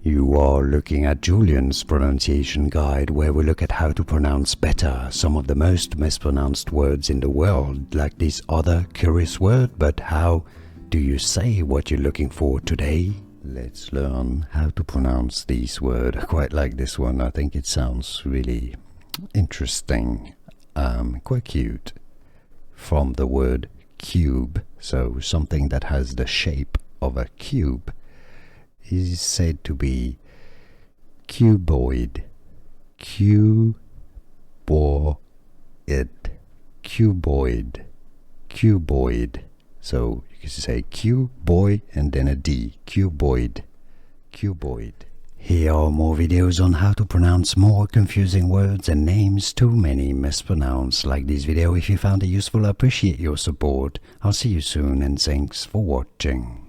You are looking at Julian's pronunciation guide, where we look at how to pronounce better some of the most mispronounced words in the world, like this other curious word. But how do you say what you're looking for today? Let's learn how to pronounce this word. I quite like this one. I think it sounds really interesting, quite cute. From the word cube, so something that has the shape of a cube is said to be cuboid. Cuboid. Cuboid. Cuboid. So you can say cuboid and then a D. Cuboid. Cuboid. Here are more videos on how to pronounce more confusing words and names too many mispronounced. Like this video if you found it useful. I appreciate your support. I'll see you soon and thanks for watching.